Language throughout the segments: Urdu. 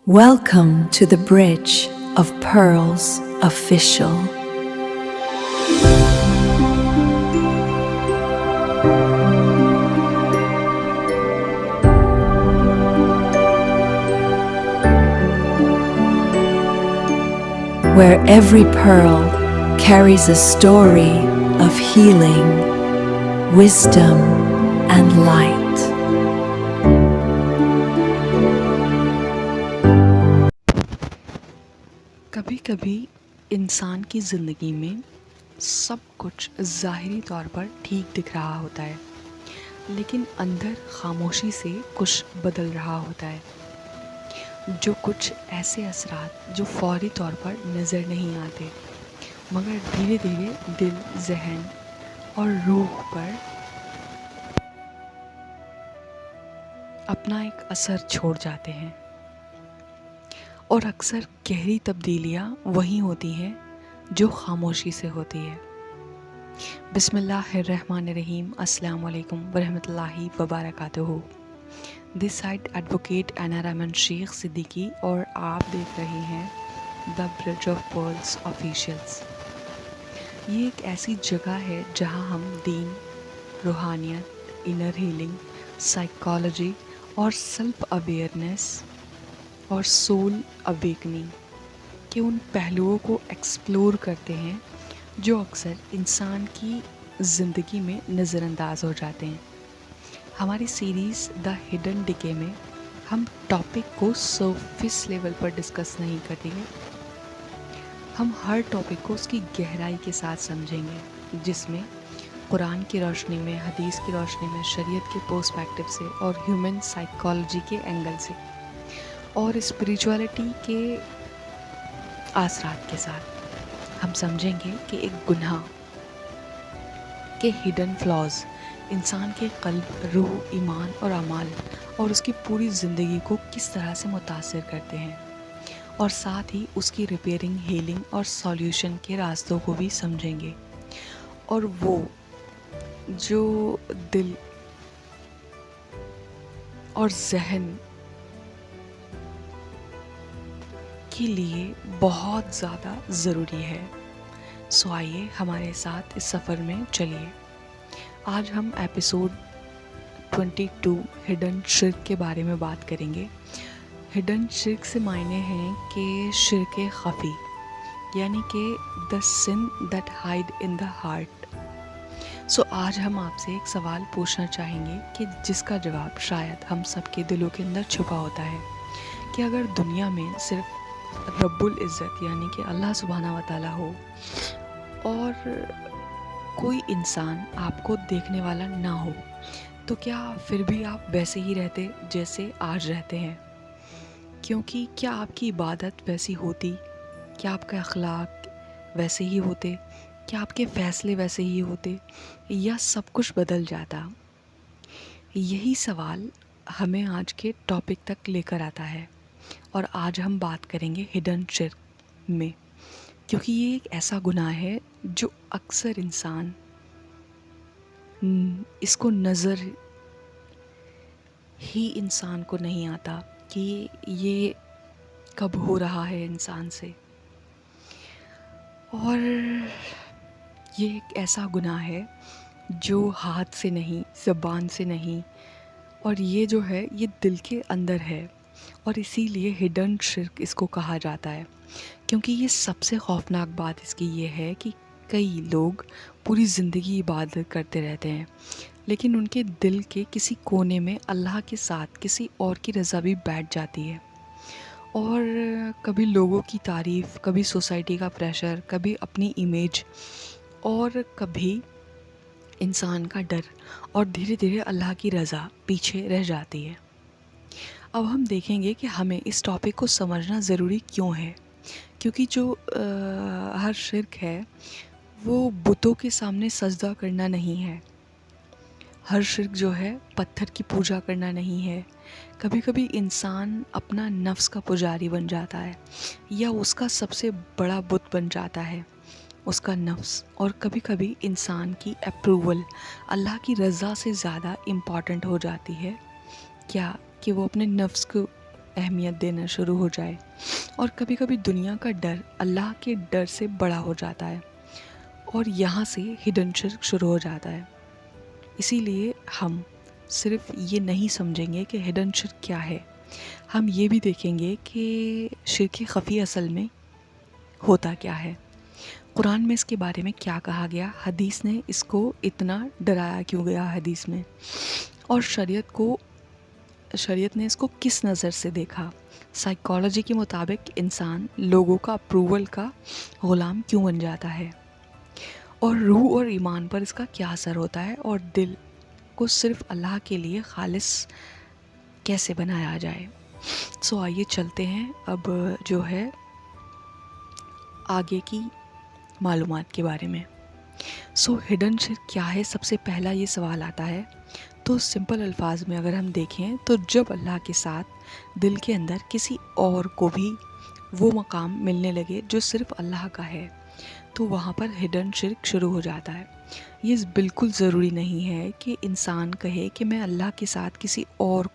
Welcome to the Bridge of Pearls Official. Where every pearl carries a story of healing, wisdom, and light. کبھی کبھی انسان کی زندگی میں سب کچھ ظاہری طور پر ٹھیک دکھ رہا ہوتا ہے، لیکن اندر خاموشی سے کچھ بدل رہا ہوتا ہے۔ جو کچھ ایسے اثرات جو فوری طور پر نظر نہیں آتے، مگر دھیرے دھیرے دل، ذہن اور روح پر اپنا ایک اثر چھوڑ جاتے ہیں۔ اور اکثر گہری تبدیلیاں وہی ہوتی ہیں جو خاموشی سے ہوتی ہے۔ بسم اللہ الرحمن الرحیم۔ السلام علیکم ورحمۃ اللہ وبرکاتہ۔ دس سائڈ ایڈوکیٹ اینا رحمن شیخ صدیقی اور آپ دیکھ رہے ہیں دا برج آف پرلز آفیشیلز۔ یہ ایک ایسی جگہ ہے جہاں ہم دین، روحانیت، انر ہیلنگ، سائیکالوجی اور سیلف اویئرنیس اور سول اویکننگ کے ان پہلوؤں کو ایکسپلور کرتے ہیں جو اکثر انسان کی زندگی میں نظر انداز ہو جاتے ہیں۔ ہماری سیریز دا ہڈن ڈکے میں ہم ٹاپک کو سرفیس لیول پر ڈسکس نہیں کریں گے، ہم ہر ٹاپک کو اس کی گہرائی کے ساتھ سمجھیں گے، جس میں قرآن کی روشنی میں، حدیث کی روشنی میں، شریعت کے پرسپیکٹو سے اور ہیومن سائیکالوجی کے اینگل سے اور اسپریچولیٹی کے اثرات کے ساتھ ہم سمجھیں گے کہ ایک گناہ کے ہڈن فلاز انسان کے قلب، روح، ایمان اور اعمال اور اس کی پوری زندگی کو کس طرح سے متاثر کرتے ہیں، اور ساتھ ہی اس کی ریپیئرنگ، ہیلنگ اور سولیوشن کے راستوں کو بھی سمجھیں گے، اور وہ جو دل اور ذہن کے لیے بہت زیادہ ضروری ہے۔ سو آئیے ہمارے ساتھ اس سفر میں چلیے۔ آج ہم ایپیسوڈ 22 ہڈن شرک کے بارے میں بات کریں گے۔ ہڈن شرک سے معنی ہیں کہ شرک خفی، یعنی کہ the sin that hide in the heart۔ سو آج ہم آپ سے ایک سوال پوچھنا چاہیں گے کہ جس کا جواب شاید ہم سب کے دلوں کے اندر چھپا ہوتا ہے، کہ اگر دنیا میں صرف رب العزت یعنی کہ اللہ سبحانہ و تعالیٰ ہو اور کوئی انسان آپ کو دیکھنے والا نہ ہو، تو کیا پھر بھی آپ ویسے ہی رہتے جیسے آج رہتے ہیں؟ کیونکہ کیا آپ کی عبادت ویسی ہوتی؟ کیا آپ کا اخلاق ویسے ہی ہوتے؟ کیا آپ کے فیصلے ویسے ہی ہوتے، یا سب کچھ بدل جاتا؟ یہی سوال ہمیں آج کے ٹاپک تک لے کر آتا ہے، اور آج ہم بات کریں گے ہڈن شرک میں، کیونکہ یہ ایک ایسا گناہ ہے جو اکثر انسان اس کو نظر ہی انسان کو نہیں آتا کہ یہ کب ہو رہا ہے انسان سے، اور یہ ایک ایسا گناہ ہے جو ہاتھ سے نہیں، زبان سے نہیں، اور یہ جو ہے یہ دل کے اندر ہے، اور اسی لیے ہڈن شرک اس کو کہا جاتا ہے۔ کیونکہ یہ سب سے خوفناک بات اس کی یہ ہے کہ کئی لوگ پوری زندگی عبادت کرتے رہتے ہیں، لیکن ان کے دل کے کسی کونے میں اللہ کے ساتھ کسی اور کی رضا بھی بیٹھ جاتی ہے، اور کبھی لوگوں کی تعریف، کبھی سوسائٹی کا پریشر، کبھی اپنی امیج، اور کبھی انسان کا ڈر، اور دھیرے دھیرے اللہ کی رضا پیچھے رہ جاتی ہے۔ اب ہم دیکھیں گے کہ ہمیں اس ٹاپک کو سمجھنا ضروری کیوں ہے، کیونکہ جو ہر شرک ہے وہ بتوں کے سامنے سجدہ کرنا نہیں ہے، ہر شرک جو ہے پتھر کی پوجا کرنا نہیں ہے۔ کبھی کبھی انسان اپنا نفس کا پجاری بن جاتا ہے، یا اس کا سب سے بڑا بت بن جاتا ہے اس کا نفس، اور کبھی کبھی انسان کی اپروول اللہ کی رضا سے زیادہ امپورٹنٹ ہو جاتی ہے، کیا کہ وہ اپنے نفس کو اہمیت دینا شروع ہو جائے، اور کبھی کبھی دنیا کا ڈر اللہ کے ڈر سے بڑا ہو جاتا ہے، اور یہاں سے ہڈن شرک شروع ہو جاتا ہے۔ اسی لیے ہم صرف یہ نہیں سمجھیں گے کہ ہڈن شرک کیا ہے، ہم یہ بھی دیکھیں گے کہ شرک خفی اصل میں ہوتا کیا ہے، قرآن میں اس کے بارے میں کیا کہا گیا، حدیث نے اس کو اتنا ڈرایا کیوں گیا حدیث میں، اور شریعت نے اس کو کس نظر سے دیکھا، سائیکالوجی کے مطابق انسان لوگوں کا اپروول کا غلام کیوں بن جاتا ہے، اور روح اور ایمان پر اس کا کیا اثر ہوتا ہے، اور دل کو صرف اللہ کے لیے خالص کیسے بنایا جائے۔ سو آئیے چلتے ہیں اب جو ہے آگے کی معلومات کے بارے میں۔ سو ہڈن شرک کیا ہے، سب سے پہلا یہ سوال آتا ہے، تو سمپل الفاظ میں اگر ہم دیکھیں تو جب اللہ کے ساتھ دل کے اندر کسی اور کو بھی وہ مقام ملنے لگے جو صرف اللہ کا ہے، تو وہاں پر ہڈن شرک شروع ہو جاتا ہے۔ یہ بالکل ضروری نہیں ہے کہ انسان کہے کہ میں اللہ کے ساتھ کسی اور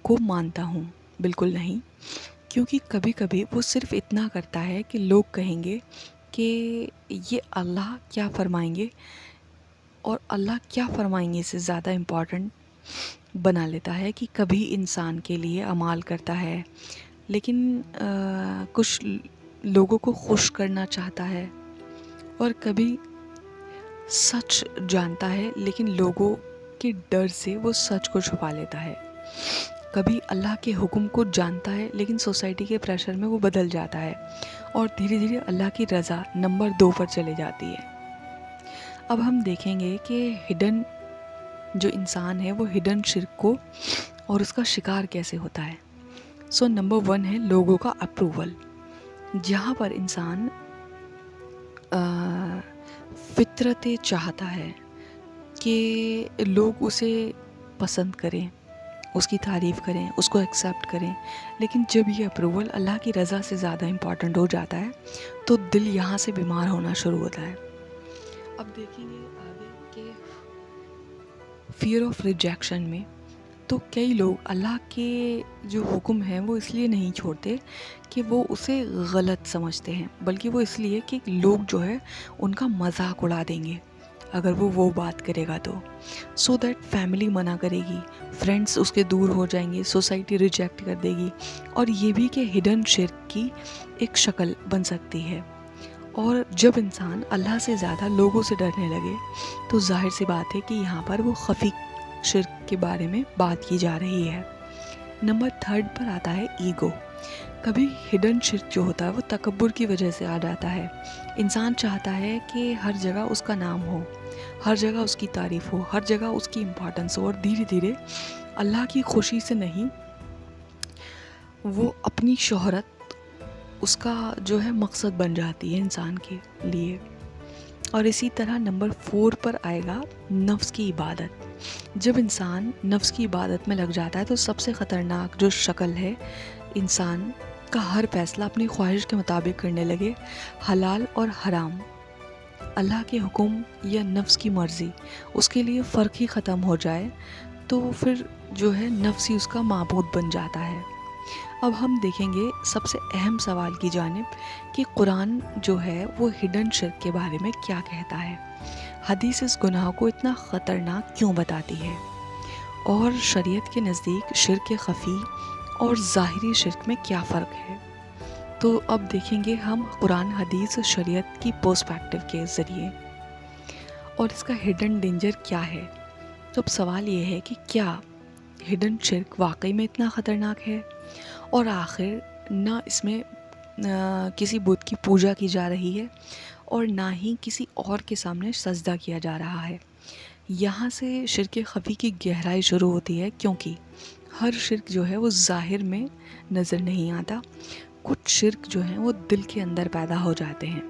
کو مانتا ہوں، بالکل نہیں، کیونکہ کبھی کبھی وہ صرف اتنا کرتا ہے کہ لوگ کہیں گے کہ یہ اللہ کیا فرمائیں گے، اور اللہ کیا فرمائیں گے سے زیادہ امپورٹنٹ بنا لیتا ہے کہ کبھی انسان کے لیے اعمال کرتا ہے، لیکن کچھ لوگوں کو خوش کرنا چاہتا ہے، اور کبھی سچ جانتا ہے لیکن لوگوں کے ڈر سے وہ سچ کو چھپا لیتا ہے، کبھی اللہ کے حکم کو جانتا ہے لیکن سوسائٹی کے پریشر میں وہ بدل جاتا ہے، اور دھیرے دھیرے اللہ کی رضا نمبر 2 پر چلے جاتی ہے۔ اب ہم دیکھیں گے کہ ہڈن جو انسان ہے وہ ہڈن شرک کو اور اس کا شکار کیسے ہوتا ہے۔ سو نمبر 1 ہے لوگوں کا اپروول، جہاں پر انسان فطرت چاہتا ہے کہ لوگ اسے پسند کریں، اس کی تعریف کریں، اس کو ایکسیپٹ کریں، لیکن جب یہ اپروول اللہ کی رضا سے زیادہ امپورٹنٹ ہو جاتا ہے تو دل یہاں سے بیمار ہونا شروع ہوتا ہے۔ اب دیکھیں گے آگے کہ فیئر آف ریجیکشن میں تو کئی لوگ اللہ کے جو حکم ہیں وہ اس لیے نہیں چھوڑتے کہ وہ اسے غلط سمجھتے ہیں، بلکہ وہ اس لیے کہ لوگ جو ہے ان کا مذاق اڑا دیں گے اگر وہ بات کرے گا تو، سو دیٹ فیملی منع کرے گی، فرینڈس اس کے دور ہو جائیں گے، سوسائٹی ریجیکٹ کر دے گی، اور یہ بھی کہ ہڈن شرک کی ایک شکل بن سکتی ہے۔ اور جب انسان اللہ سے زیادہ لوگوں سے ڈرنے لگے تو ظاہر سی بات ہے کہ یہاں پر وہ خفی شرک کے بارے میں بات کی جا رہی ہے۔ نمبر 3 پر آتا ہے ایگو۔ کبھی ہڈن شرک جو ہوتا ہے وہ تکبر کی وجہ سے آ جاتا ہے، انسان چاہتا ہے کہ ہر جگہ اس کا نام ہو، ہر جگہ اس کی تعریف ہو، ہر جگہ اس کی امپورٹنس ہو، اور دھیرے دھیرے اللہ کی خوشی سے نہیں، وہ اپنی شہرت اس کا جو ہے مقصد بن جاتی ہے انسان کے لیے۔ اور اسی طرح نمبر 4 پر آئے گا نفس کی عبادت۔ جب انسان نفس کی عبادت میں لگ جاتا ہے تو سب سے خطرناک جو شکل ہے، انسان کا ہر فیصلہ اپنی خواہش کے مطابق کرنے لگے، حلال اور حرام، اللہ کے حکم یا نفس کی مرضی، اس کے لیے فرق ہی ختم ہو جائے، تو پھر جو ہے نفس ہی اس کا معبود بن جاتا ہے۔ اب ہم دیکھیں گے سب سے اہم سوال کی جانب کہ قرآن جو ہے وہ ہڈن شرک کے بارے میں کیا کہتا ہے، حدیث اس گناہ کو اتنا خطرناک کیوں بتاتی ہے، اور شریعت کے نزدیک شرک خفی اور ظاہری شرک میں کیا فرق ہے۔ تو اب دیکھیں گے ہم قرآن، حدیث، شریعت کی پرسپیکٹو کے ذریعے، اور اس کا ہڈن ڈینجر کیا ہے۔ تو اب سوال یہ ہے کہ کیا ہڈن شرک واقعی میں اتنا خطرناک ہے، اور آخر نہ اس میں کسی بت کی پوجا کی جا رہی ہے اور نہ ہی کسی اور کے سامنے سجدہ کیا جا رہا ہے۔ یہاں سے شرک خفی کی گہرائی شروع ہوتی ہے، کیونکہ ہر شرک جو ہے وہ ظاہر میں نظر نہیں آتا، کچھ شرک جو ہیں وہ دل کے اندر پیدا ہو جاتے ہیں،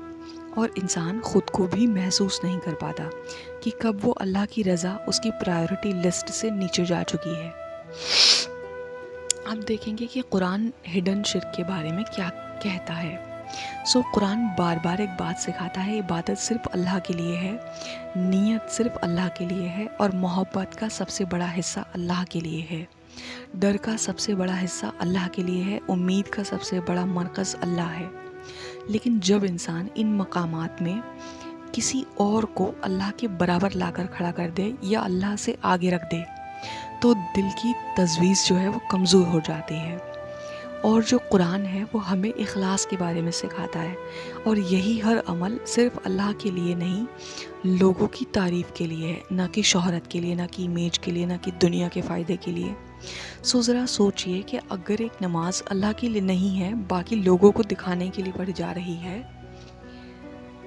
اور انسان خود کو بھی محسوس نہیں کر پاتا کہ کب وہ اللہ کی رضا اس کی پرائیورٹی لسٹ سے نیچے جا چکی ہے۔ اب دیکھیں گے کہ قرآن ہڈن شرک کے بارے میں کیا کہتا ہے۔ سو قرآن بار بار ایک بات سکھاتا ہے، عبادت صرف اللہ کے لیے ہے، نیت صرف اللہ کے لیے ہے، اور محبت کا سب سے بڑا حصہ اللہ کے لیے ہے۔ ڈر کا سب سے بڑا حصہ اللہ کے لیے ہے، امید کا سب سے بڑا مرکز اللہ ہے۔ لیکن جب انسان ان مقامات میں کسی اور کو اللہ کے برابر لا کر کھڑا کر دے یا اللہ سے آگے رکھ دے تو دل کی تجویز جو ہے وہ کمزور ہو جاتی ہے۔ اور جو قرآن ہے وہ ہمیں اخلاص کے بارے میں سکھاتا ہے، اور یہی ہر عمل صرف اللہ کے لیے نہیں، لوگوں کی تعریف کے لیے ہے، نہ کہ شہرت کے لیے، نہ کہ امیج کے لیے، نہ کہ دنیا کے فائدے کے لیے۔ ذرا سوچئے کہ اگر ایک نماز اللہ کے لیے نہیں ہے، باقی لوگوں کو دکھانے کے لیے پڑھی جا رہی ہے،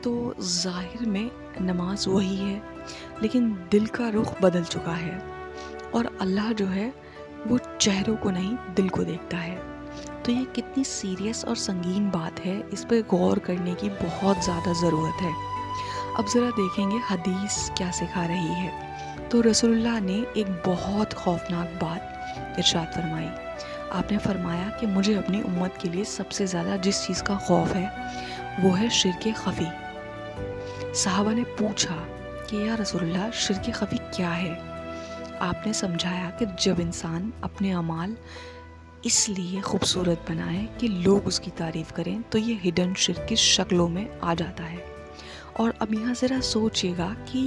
تو ظاہر میں نماز وہی ہے، لیکن دل کا رخ بدل چکا ہے، اور اللہ جو ہے وہ چہروں کو نہیں دل کو دیکھتا ہے۔ تو یہ کتنی سیریس اور سنگین بات ہے، اس پہ غور کرنے کی بہت زیادہ ضرورت ہے۔ اب ذرا دیکھیں گے حدیث کیا سکھا رہی ہے۔ تو رسول اللہ نے ایک بہت خوفناک بات ارشاد فرمائی۔ آپ نے فرمایا کہ مجھے اپنی امت کے لیے سب سے زیادہ جس چیز کا خوف ہے وہ ہے شرک خفی۔ صحابہ نے پوچھا کہ یا رسول اللہ شرک خفی کیا ہے؟ آپ نے سمجھایا کہ جب انسان اپنے اعمال اس لیے خوبصورت بنائے کہ لوگ اس کی تعریف کریں تو یہ ہڈن شرک کی شکلوں میں آ جاتا ہے۔ اور اب یہاں ذرا سوچئے گا کہ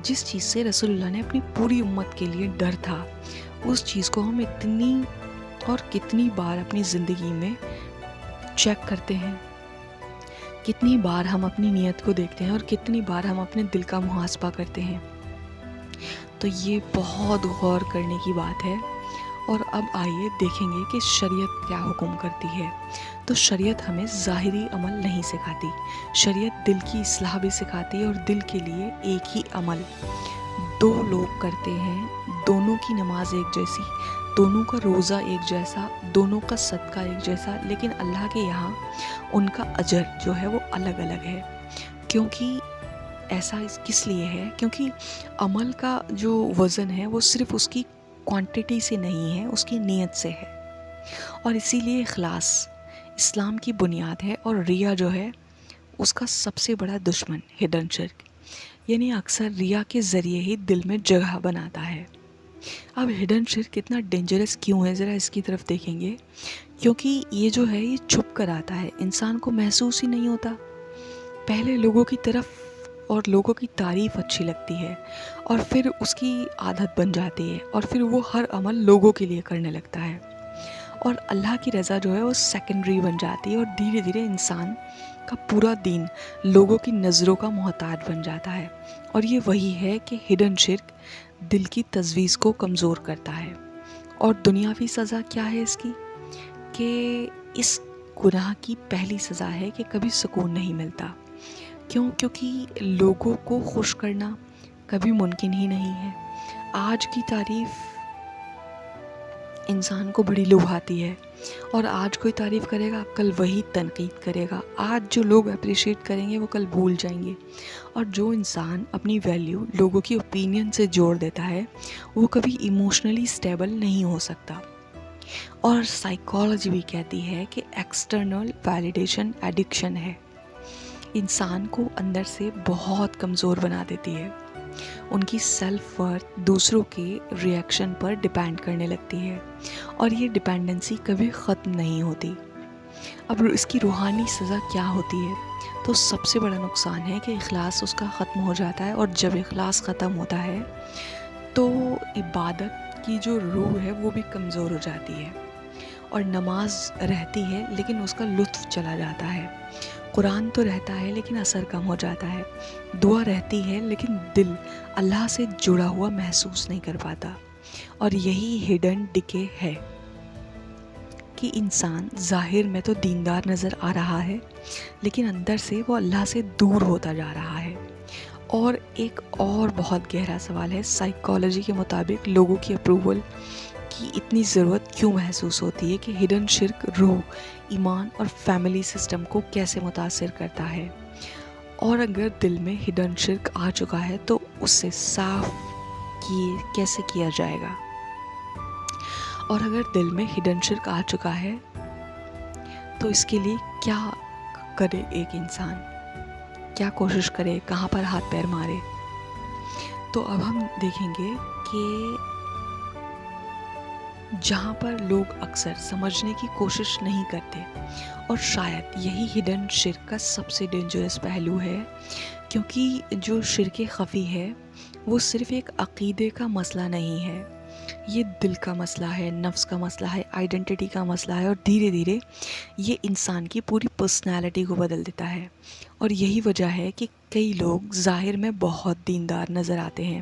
جس چیز سے رسول اللہ نے اپنی پوری امت کے لیے ڈر تھا، اس چیز کو ہم اتنی اور کتنی بار اپنی زندگی میں چیک کرتے ہیں، کتنی بار ہم اپنی نیت کو دیکھتے ہیں، اور کتنی بار ہم اپنے دل کا محاسبہ کرتے ہیں۔ تو یہ بہت غور کرنے کی بات ہے۔ اور اب آئیے دیکھیں گے کہ شریعت کیا حکم کرتی ہے۔ تو شریعت ہمیں ظاہری عمل نہیں سکھاتی، شریعت دل کی اصلاح بھی سکھاتی ہے، اور دل کے لیے ایک ہی عمل دو لوگ کرتے ہیں، دونوں کی نماز ایک جیسی، دونوں کا روزہ ایک جیسا، دونوں کا صدقہ ایک جیسا، لیکن اللہ کے یہاں ان کا اجر جو ہے وہ الگ الگ ہے۔ کیونکہ ایسا کس لیے ہے؟ کیونکہ عمل کا جو وزن ہے وہ صرف اس کی کوانٹٹی سے نہیں ہے، اس کی نیت سے ہے۔ اور اسی لیے اخلاص اسلام کی بنیاد ہے، اور ریا جو ہے اس کا سب سے بڑا دشمن ہڈن شرک، یعنی اکثر ریا کے ذریعے ہی دل میں جگہ بناتا ہے۔ اب ہڈن شرک کتنا ڈینجرس کیوں ہے، ذرا اس کی طرف دیکھیں گے۔ کیونکہ یہ جو ہے یہ چھپ کر آتا ہے، انسان کو محسوس ہی نہیں ہوتا۔ پہلے لوگوں کی طرف اور لوگوں کی تعریف اچھی لگتی ہے، اور پھر اس کی عادت بن جاتی ہے، اور پھر وہ ہر عمل لوگوں کے لیے کرنے لگتا ہے، اور اللہ کی رضا جو ہے وہ سیکنڈری بن جاتی ہے، اور دھیرے دھیرے انسان کا پورا دین لوگوں کی نظروں کا محتاج بن جاتا ہے۔ اور یہ وہی ہے کہ ہڈن شرک دل کی تجویز کو کمزور کرتا ہے۔ اور دنیاوی سزا کیا ہے اس کی؟ کہ اس گناہ کی پہلی سزا ہے کہ کبھی سکون نہیں ملتا۔ کیونکہ لوگوں کو خوش کرنا کبھی ممکن ہی نہیں ہے۔ آج کی تعریف انسان کو بڑی لبھاتی ہے، اور آج کوئی تعریف کرے گا کل وہی تنقید کرے گا، آج جو لوگ اپریشیٹ کریں گے وہ کل بھول جائیں گے، اور جو انسان اپنی ویلیو لوگوں کی اوپینین سے جوڑ دیتا ہے وہ کبھی ایموشنلی سٹیبل نہیں ہو سکتا۔ اور سائیکالوجی بھی کہتی ہے کہ ایکسٹرنل ویلیڈیشن ایڈکشن ہے، انسان کو اندر سے بہت کمزور بنا دیتی ہے، ان کی سیلف ورتھ دوسروں کے ریئیکشن پر ڈیپینڈ کرنے لگتی ہے، اور یہ ڈیپینڈنسی کبھی ختم نہیں ہوتی۔ اب اس کی روحانی سزا کیا ہوتی ہے؟ تو سب سے بڑا نقصان ہے کہ اخلاص اس کا ختم ہو جاتا ہے، اور جب اخلاص ختم ہوتا ہے تو عبادت کی جو روح ہے وہ بھی کمزور ہو جاتی ہے، اور نماز رہتی ہے لیکن اس کا لطف چلا جاتا ہے، قرآن تو رہتا ہے لیکن اثر کم ہو جاتا ہے، دعا رہتی ہے لیکن دل اللہ سے جڑا ہوا محسوس نہیں کر پاتا۔ اور یہی ہڈن ڈکے ہے کہ انسان ظاہر میں تو دیندار نظر آ رہا ہے، لیکن اندر سے وہ اللہ سے دور ہوتا جا رہا ہے۔ اور ایک اور بہت گہرا سوال ہے، سائیکالوجی کے مطابق لوگوں کی اپروول کی اتنی ضرورت کیوں محسوس ہوتی ہے کہ ہڈن شرک روح، ایمان اور فیملی سسٹم کو کیسے متاثر کرتا ہے؟ اور اگر دل میں ہڈن شرک آ چکا ہے تو اس سے صاف کیسے کیا جائے گا؟ اور اگر دل میں ہڈن شرک آ چکا ہے تو اس کے لیے کیا کرے ایک انسان؟ کیا کوشش کرے؟ کہاں پر ہاتھ پیر مارے؟ تو اب ہم دیکھیں گے کہ جہاں پر لوگ اکثر سمجھنے کی کوشش نہیں کرتے، اور شاید یہی ہڈن شرک کا سب سے ڈینجرس پہلو ہے، کیونکہ جو شرک خفی ہے وہ صرف ایک عقیدے کا مسئلہ نہیں ہے، یہ دل کا مسئلہ ہے، نفس کا مسئلہ ہے، آئیڈینٹی کا مسئلہ ہے، اور دھیرے دھیرے یہ انسان کی پوری پرسنالٹی کو بدل دیتا ہے۔ اور یہی وجہ ہے کہ کئی لوگ ظاہر میں بہت دیندار نظر آتے ہیں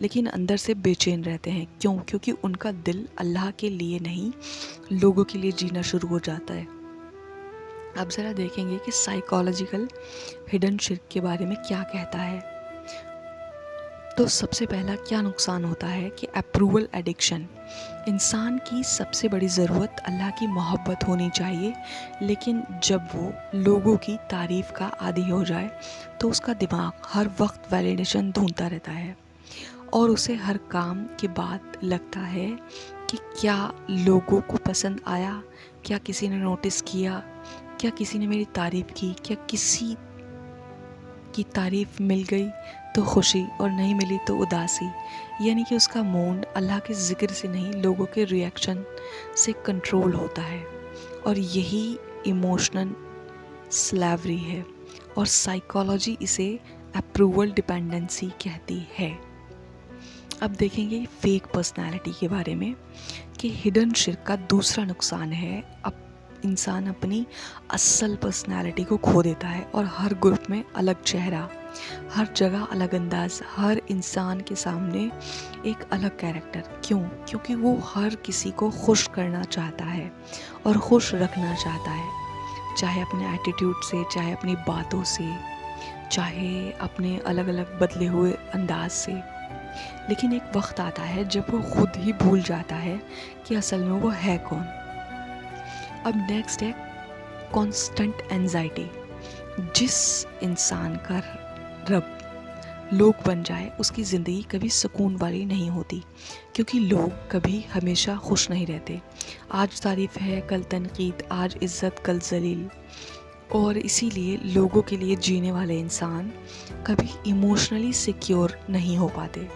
لیکن اندر سے بے چین رہتے ہیں۔ کیونکہ ان کا دل اللہ کے لیے نہیں، لوگوں کے لیے جینا شروع ہو جاتا ہے۔ اب ذرا دیکھیں گے کہ سائیکالوجیکل ہڈن شرک کے بارے میں کیا کہتا ہے۔ تو سب سے پہلا کیا نقصان ہوتا ہے کہ اپروول ایڈکشن۔ انسان کی سب سے بڑی ضرورت اللہ کی محبت ہونی چاہیے، لیکن جب وہ لوگوں کی تعریف کا عادی ہو جائے تو اس کا دماغ ہر وقت ویلیڈیشن ڈھونڈتا رہتا ہے، اور اسے ہر کام کے بعد لگتا ہے کہ کیا لوگوں کو پسند آیا، کیا کسی نے نوٹس کیا، کیا کسی نے میری تعریف کی، کیا کسی کی تعریف مل گئی تو خوشی اور نہیں ملی تو اداسی۔ یعنی کہ اس کا موڈ اللہ کے ذکر سے نہیں، لوگوں کے ریئیکشن سے کنٹرول ہوتا ہے، اور یہی ایموشنل سلیوری ہے، اور سائیکالوجی اسے اپروول ڈیپینڈنسی کہتی ہے۔ اب دیکھیں گے فیک پرسنالٹی کے بارے میں کہ ہڈن شرک کا دوسرا نقصان ہے انسان اپنی اصل پرسنالٹی کو کھو دیتا ہے، اور ہر گروپ میں الگ چہرہ، ہر جگہ الگ انداز، ہر انسان کے سامنے ایک الگ کیریکٹر۔ کیونکہ وہ ہر کسی کو خوش کرنا چاہتا ہے اور خوش رکھنا چاہتا ہے، چاہے اپنے ایٹیٹیوڈ سے، چاہے اپنی باتوں سے، چاہے اپنے الگ الگ بدلے ہوئے انداز سے۔ لیکن ایک وقت آتا ہے جب وہ خود ہی بھول جاتا ہے کہ اصل میں وہ ہے کون۔ اب نیکسٹ ہے کانسٹنٹ اینزائٹی۔ جس انسان کا رب لوگ بن جائے اس کی زندگی کبھی سکون والی نہیں ہوتی، کیونکہ لوگ کبھی ہمیشہ خوش نہیں رہتے۔ آج تعریف ہے، کل تنقید، آج عزت، کل ذلیل، اور اسی لیے لوگوں کے لیے جینے والے انسان کبھی ایموشنلی سیکیور نہیں ہو پاتے۔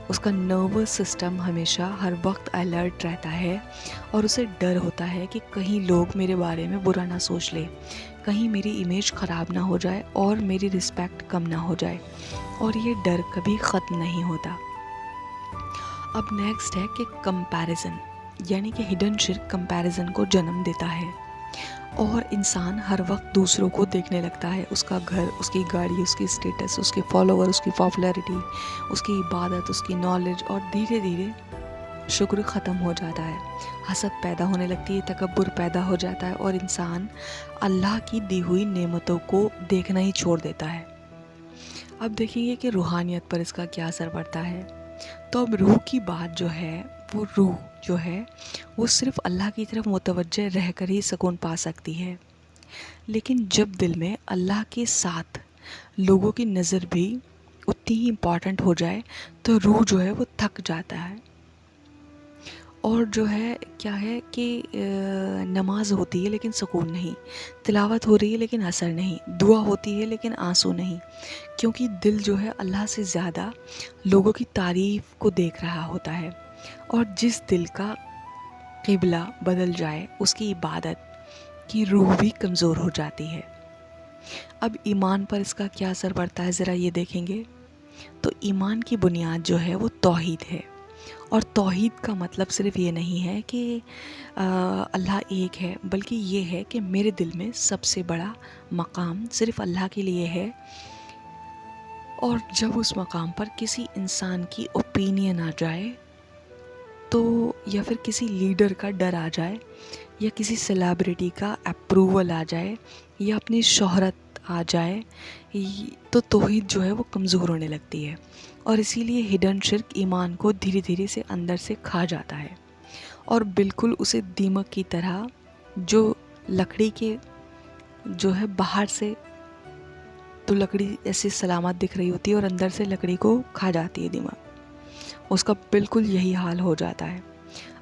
اس کا نروس سسٹم ہمیشہ ہر وقت الرٹ رہتا ہے، اور اسے ڈر ہوتا ہے کہ کہیں لوگ میرے بارے میں برا نہ سوچ لے، کہیں میری امیج خراب نہ ہو جائے اور میری رسپیکٹ کم نہ ہو جائے، اور یہ ڈر کبھی ختم نہیں ہوتا۔ اب نیکسٹ ہے کہ کمپیریزن، یعنی کہ ہڈن شرک کمپیریزن کو جنم دیتا ہے، اور انسان ہر وقت دوسروں کو دیکھنے لگتا ہے، اس کا گھر، اس کی گاڑی، اس کی اسٹیٹس، اس کے فالوور، اس کی پاپولیرٹی، اس کی عبادت، اس کی نالج، اور دھیرے دھیرے شکر ختم ہو جاتا ہے، حسد پیدا ہونے لگتی ہے، تکبر پیدا ہو جاتا ہے، اور انسان اللہ کی دی ہوئی نعمتوں کو دیکھنا ہی چھوڑ دیتا ہے۔ اب دیکھیں گے کہ روحانیت پر اس کا کیا اثر پڑتا ہے۔ تو اب روح کی بات جو ہے، وہ روح جو ہے وہ صرف اللہ کی طرف متوجہ رہ کر ہی سکون پا سکتی ہے، لیکن جب دل میں اللہ کے ساتھ لوگوں کی نظر بھی اتنی ہی امپورٹنٹ ہو جائے تو روح جو ہے وہ تھک جاتا ہے، اور جو ہے کیا ہے کہ نماز ہوتی ہے لیکن سکون نہیں، تلاوت ہو رہی ہے لیکن اثر نہیں، دعا ہوتی ہے لیکن آنسو نہیں، کیونکہ دل جو ہے اللہ سے زیادہ لوگوں کی تعریف کو دیکھ رہا ہوتا ہے، اور جس دل کا قبلہ بدل جائے اس کی عبادت کی روح بھی کمزور ہو جاتی ہے۔ اب ایمان پر اس کا کیا اثر پڑتا ہے ذرا یہ دیکھیں گے۔ تو ایمان کی بنیاد جو ہے وہ توحید ہے، اور توحید کا مطلب صرف یہ نہیں ہے کہ اللہ ایک ہے، بلکہ یہ ہے کہ میرے دل میں سب سے بڑا مقام صرف اللہ کے لیے ہے، اور جب اس مقام پر کسی انسان کی اوپینین آ جائے تو، یا پھر کسی لیڈر کا ڈر آ جائے، یا کسی سیلیبریٹی کا اپروول آ جائے، یا اپنی شہرت آ جائے، تو توحید جو ہے وہ کمزور ہونے لگتی ہے، اور اسی لیے ہڈن شرک ایمان کو دھیرے دھیرے سے اندر سے کھا جاتا ہے، اور بالکل اسے دیمک کی طرح، جو لکڑی کے جو ہے باہر سے تو لکڑی ایسی سلامت دکھ رہی ہوتی ہے، اور اندر سے لکڑی کو کھا جاتی ہے دیمک، اس کا بالکل یہی حال ہو جاتا ہے۔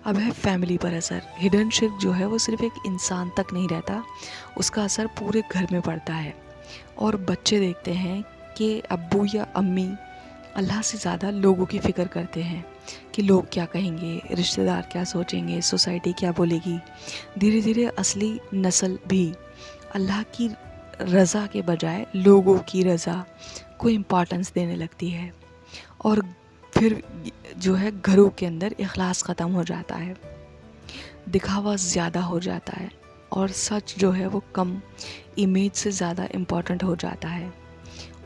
اب ہے فیملی پر اثر۔ ہڈن شرک جو ہے وہ صرف ایک انسان تک نہیں رہتا، اس کا اثر پورے گھر میں پڑتا ہے، اور بچے دیکھتے ہیں کہ ابو یا امی اللہ سے زیادہ لوگوں کی فکر کرتے ہیں کہ لوگ کیا کہیں گے، رشتہ دار کیا سوچیں گے، سوسائٹی کیا بولے گی۔ دھیرے دھیرے اصلی نسل بھی اللہ کی رضا کے بجائے لوگوں کی رضا کو امپورٹنس دینے لگتی ہے، اور پھر جو ہے گھروں کے اندر اخلاص ختم ہو جاتا ہے، دکھاوا زیادہ ہو جاتا ہے، اور سچ جو ہے وہ کم، امیج سے زیادہ امپورٹنٹ ہو جاتا ہے،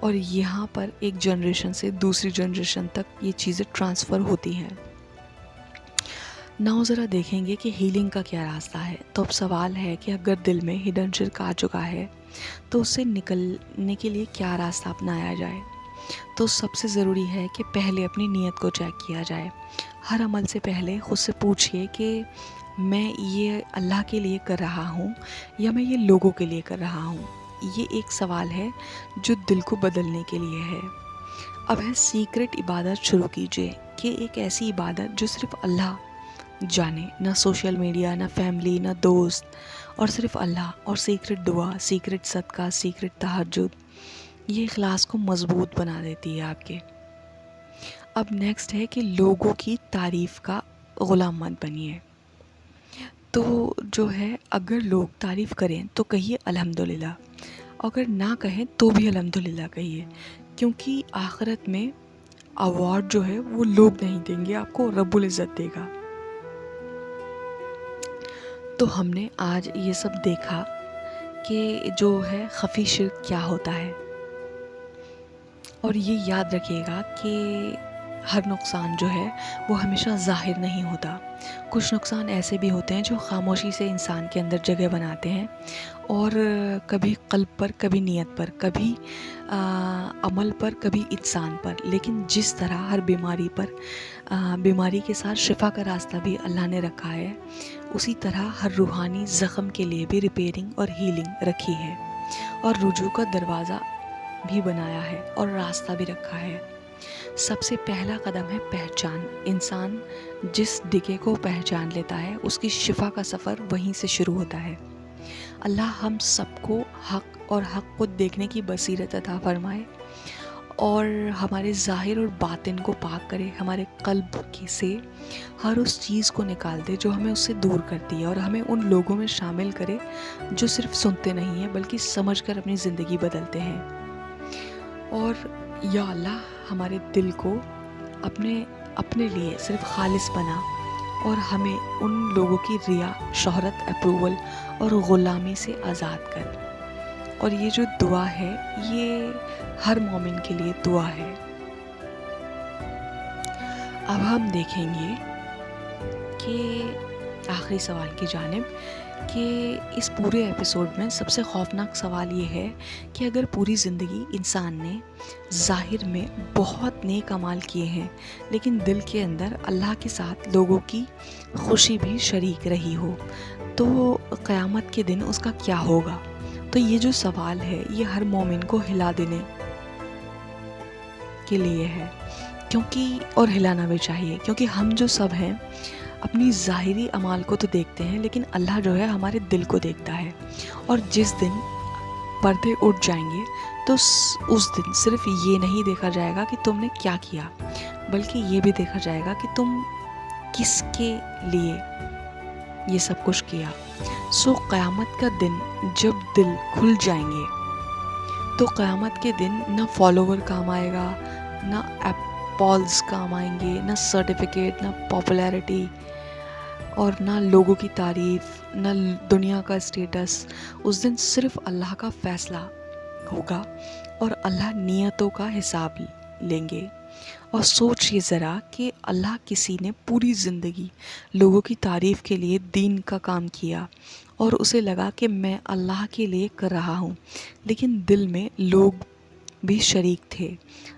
اور یہاں پر ایک جنریشن سے دوسری جنریشن تک یہ چیزیں ٹرانسفر ہوتی ہیں۔ ناؤ ذرا دیکھیں گے کہ ہیلنگ کا کیا راستہ ہے۔ تو اب سوال ہے کہ اگر دل میں ہڈن شرک آ چکا ہے تو اس سے نکلنے کے لیے کیا راستہ اپنایا جائے؟ تو سب سے ضروری ہے کہ پہلے اپنی نیت کو چیک کیا جائے۔ ہر عمل سے پہلے خود سے پوچھئے کہ میں یہ اللہ کے لیے کر رہا ہوں یا میں یہ لوگوں کے لیے کر رہا ہوں۔ یہ ایک سوال ہے جو دل کو بدلنے کے لیے ہے۔ اب ہے سیکرٹ عبادت شروع کیجئے، کہ ایک ایسی عبادت جو صرف اللہ جانے، نہ سوشل میڈیا، نہ فیملی، نہ دوست، اور صرف اللہ، اور سیکرٹ دعا، سیکرٹ صدقہ، سیکرٹ تہجد، یہ اخلاص کو مضبوط بنا دیتی ہے آپ کے۔ اب نیکسٹ ہے کہ لوگوں کی تعریف کا غلام مت بنیے۔ تو جو ہے اگر لوگ تعریف کریں تو کہیے الحمدللہ، اگر نہ کہیں تو بھی الحمدللہ کہیے، کیونکہ آخرت میں ایوارڈ جو ہے وہ لوگ نہیں دیں گے آپ کو، رب العزت دے گا۔ تو ہم نے آج یہ سب دیکھا کہ جو ہے خفی شرک کیا ہوتا ہے، اور یہ یاد رکھیے گا کہ ہر نقصان جو ہے وہ ہمیشہ ظاہر نہیں ہوتا۔ کچھ نقصان ایسے بھی ہوتے ہیں جو خاموشی سے انسان کے اندر جگہ بناتے ہیں، اور کبھی قلب پر، کبھی نیت پر، کبھی عمل پر، کبھی انسان پر، لیکن جس طرح ہر بیماری پر بیماری کے ساتھ شفا کا راستہ بھی اللہ نے رکھا ہے، اسی طرح ہر روحانی زخم کے لیے بھی ریپیئرنگ اور ہیلنگ رکھی ہے، اور رجوع کا دروازہ بھی بنایا ہے اور راستہ بھی رکھا ہے۔ سب سے پہلا قدم ہے پہچان۔ انسان جس ڈگے کو پہچان لیتا ہے اس کی شفا کا سفر وہیں سے شروع ہوتا ہے۔ اللہ ہم سب کو حق اور حق کو دیکھنے کی بصیرت عطا فرمائے، اور ہمارے ظاہر اور باطن کو پاک کرے، ہمارے قلب سے ہر اس چیز کو نکال دے جو ہمیں اس سے دور کرتی ہے، اور ہمیں ان لوگوں میں شامل کرے جو صرف سنتے نہیں ہیں بلکہ سمجھ کر اپنی زندگی بدلتے ہیں۔ اور یا اللہ ہمارے دل کو اپنے لیے صرف خالص بنا، اور ہمیں ان لوگوں کی ریا، شہرت، اپروول اور غلامی سے آزاد کر۔ اور یہ جو دعا ہے یہ ہر مومن کے لیے دعا ہے۔ اب ہم دیکھیں گے کہ آخری سوال کی جانب، کہ اس پورے ایپیسوڈ میں سب سے خوفناک سوال یہ ہے کہ اگر پوری زندگی انسان نے ظاہر میں بہت نیک اعمال کیے ہیں لیکن دل کے اندر اللہ کے ساتھ لوگوں کی خوشی بھی شریک رہی ہو، تو قیامت کے دن اس کا کیا ہوگا؟ تو یہ جو سوال ہے یہ ہر مومن کو ہلا دینے کے لیے ہے، اور ہلانا بھی چاہیے، کیونکہ ہم جو سب ہیں اپنی ظاہری اعمال کو تو دیکھتے ہیں لیکن اللہ جو ہے ہمارے دل کو دیکھتا ہے، اور جس دن پردے اٹھ جائیں گے تو اس دن صرف یہ نہیں دیکھا جائے گا کہ تم نے کیا کیا، بلکہ یہ بھی دیکھا جائے گا کہ تم کس کے لیے یہ سب کچھ کیا۔ قیامت کا دن جب دل کھل جائیں گے تو قیامت کے دن نہ فالوور کام آئے گا، نہ ایپالز کام آئیں گے، نہ سرٹیفکیٹ، نہ پاپولیرٹی، اور نہ لوگوں کی تعریف، نہ دنیا کا اسٹیٹس۔ اس دن صرف اللہ کا فیصلہ ہوگا اور اللہ نیتوں کا حساب لیں گے۔ اور سوچئے ذرا کہ اللہ کسی نے پوری زندگی لوگوں کی تعریف کے لیے دین کا کام کیا، اور اسے لگا کہ میں اللہ کے لیے کر رہا ہوں، لیکن دل میں لوگ بھی شریک تھے،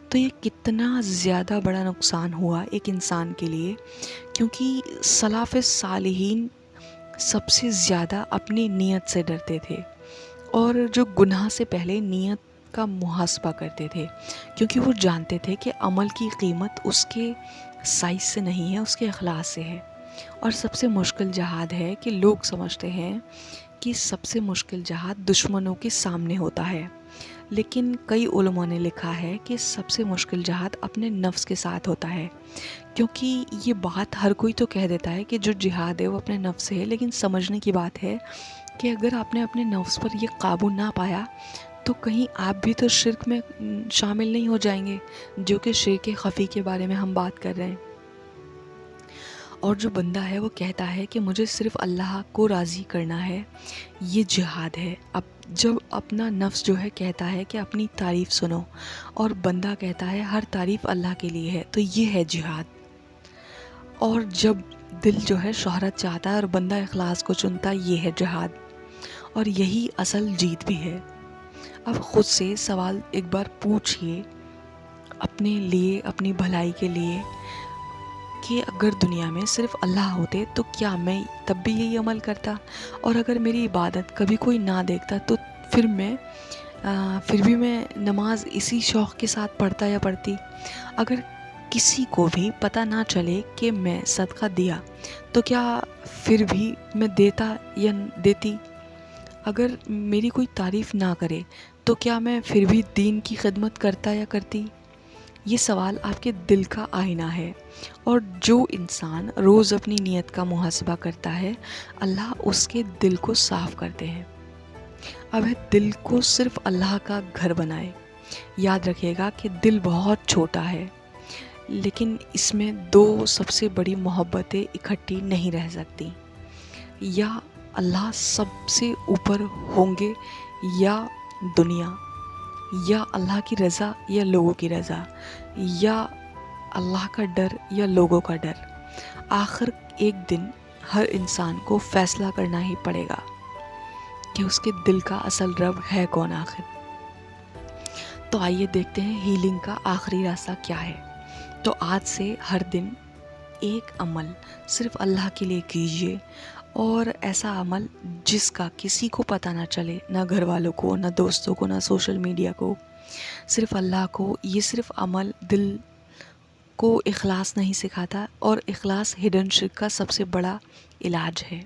تو یہ کتنا زیادہ بڑا نقصان ہوا ایک انسان کے لیے، کیونکہ سلف صالحین سب سے زیادہ اپنی نیت سے ڈرتے تھے، اور جو گناہ سے پہلے نیت کا محاسبہ کرتے تھے، کیونکہ وہ جانتے تھے کہ عمل کی قیمت اس کے سائز سے نہیں ہے، اس کے اخلاص سے ہے۔ اور سب سے مشکل جہاد ہے کہ لوگ سمجھتے ہیں کہ سب سے مشکل جہاد دشمنوں کے سامنے ہوتا ہے، لیکن کئی علماء نے لکھا ہے کہ سب سے مشکل جہاد اپنے نفس کے ساتھ ہوتا ہے، کیونکہ یہ بات ہر کوئی تو کہہ دیتا ہے کہ جو جہاد ہے وہ اپنے نفس سے ہے، لیکن سمجھنے کی بات ہے کہ اگر آپ نے اپنے نفس پر یہ قابو نہ پایا تو کہیں آپ بھی تو شرک میں شامل نہیں ہو جائیں گے، جو کہ شرک خفی کے بارے میں ہم بات کر رہے ہیں۔ اور جو بندہ ہے وہ کہتا ہے کہ مجھے صرف اللہ کو راضی کرنا ہے، یہ جہاد ہے۔ اب جب اپنا نفس جو ہے کہتا ہے کہ اپنی تعریف سنو، اور بندہ کہتا ہے ہر تعریف اللہ کے لیے ہے، تو یہ ہے جہاد۔ اور جب دل جو ہے شہرت چاہتا ہے اور بندہ اخلاص کو چنتا، یہ ہے جہاد، اور یہی اصل جیت بھی ہے۔ اب خود سے سوال ایک بار پوچھئے اپنے لیے، اپنی بھلائی کے لیے، کہ اگر دنیا میں صرف اللہ ہوتے تو کیا میں تب بھی یہی عمل کرتا؟ اور اگر میری عبادت کبھی کوئی نہ دیکھتا تو پھر بھی میں نماز اسی شوق کے ساتھ پڑھتا یا پڑھتی؟ اگر کسی کو بھی پتہ نہ چلے کہ میں صدقہ دیا تو کیا پھر بھی میں دیتا یا دیتی؟ اگر میری کوئی تعریف نہ کرے تو کیا میں پھر بھی دین کی خدمت کرتا یا کرتی؟ یہ سوال آپ کے دل کا آئینہ ہے، اور جو انسان روز اپنی نیت کا محاسبہ کرتا ہے، اللہ اس کے دل کو صاف کرتے ہیں۔ اب ہے دل کو صرف اللہ کا گھر بنائے۔ یاد رکھیے گا کہ دل بہت چھوٹا ہے، لیکن اس میں دو سب سے بڑی محبتیں اکٹھی نہیں رہ سکتی۔ یا اللہ سب سے اوپر ہوں گے یا دنیا، یا اللہ کی رضا یا لوگوں کی رضا، یا اللہ کا ڈر یا لوگوں کا ڈر۔ آخر ایک دن ہر انسان کو فیصلہ کرنا ہی پڑے گا کہ اس کے دل کا اصل رب ہے کون آخر۔ تو آئیے دیکھتے ہیں ہیلنگ کا آخری راستہ کیا ہے۔ تو آج سے ہر دن ایک عمل صرف اللہ کے لیے کیجیے، اور ایسا عمل جس کا کسی کو پتہ نہ چلے، نہ گھر والوں کو، نہ دوستوں کو، نہ سوشل میڈیا کو، صرف اللہ کو۔ یہ صرف عمل دل کو اخلاص نہیں سکھاتا، اور اخلاص ہڈن شرک کا سب سے بڑا علاج ہے۔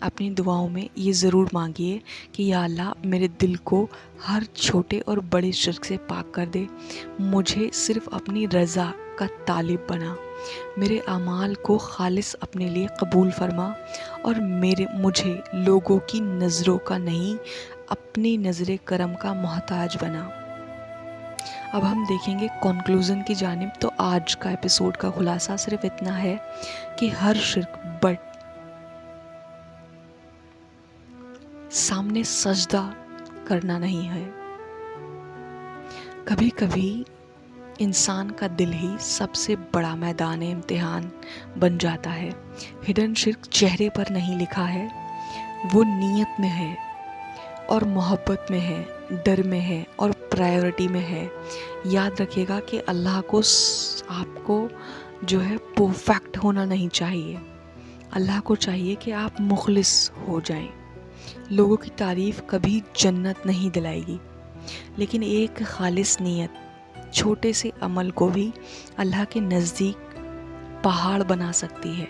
اپنی دعاؤں میں یہ ضرور مانگیے کہ یا اللہ میرے دل کو ہر چھوٹے اور بڑے شرک سے پاک کر دے، مجھے صرف اپنی رضا کا طالب بنا، میرے اعمال کو خالص اپنے لیے قبول فرما، اور مجھے لوگوں کی نظروں کا نہیں، اپنی نظر کرم کا محتاج بنا۔ اب ہم دیکھیں گے کنکلوژن کی جانب۔ تو آج کا ایپیسوڈ کا خلاصہ صرف اتنا ہے کہ ہر شرک بٹ سامنے سجدہ کرنا نہیں ہے۔ کبھی کبھی انسان کا دل ہی سب سے بڑا میدان امتحان بن جاتا ہے۔ ہڈن شرک چہرے پر نہیں لکھا ہے، وہ نیت میں ہے، اور محبت میں ہے، ڈر میں ہے، اور پرائیورٹی میں ہے۔ یاد رکھیے گا کہ اللہ کو آپ کو جو ہے پرفیکٹ ہونا نہیں چاہیے، اللہ کو چاہیے کہ آپ مخلص ہو جائیں۔ لوگوں کی تعریف کبھی جنت نہیں دلائے گی، لیکن ایک خالص نیت چھوٹے سے عمل کو بھی اللہ کے نزدیک پہاڑ بنا سکتی ہے۔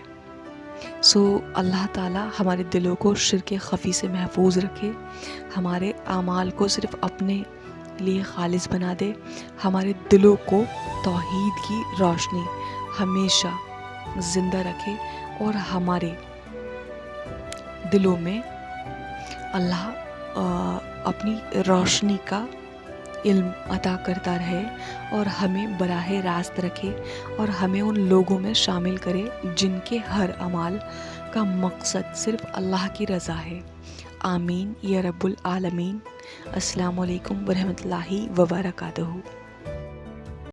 اللہ تعالیٰ ہمارے دلوں کو شرک خفی سے محفوظ رکھے، ہمارے اعمال کو صرف اپنے لیے خالص بنا دے، ہمارے دلوں کو توحید کی روشنی ہمیشہ زندہ رکھے، اور ہمارے دلوں میں اللہ اپنی روشنی کا علم عطا کرتا رہے، اور ہمیں براہ راست رکھے، اور ہمیں ان لوگوں میں شامل کرے جن کے ہر عمل کا مقصد صرف اللہ کی رضا ہے۔ آمین یا رب العالمین۔ السلام علیکم ورحمۃ اللہ وبرکاتہ۔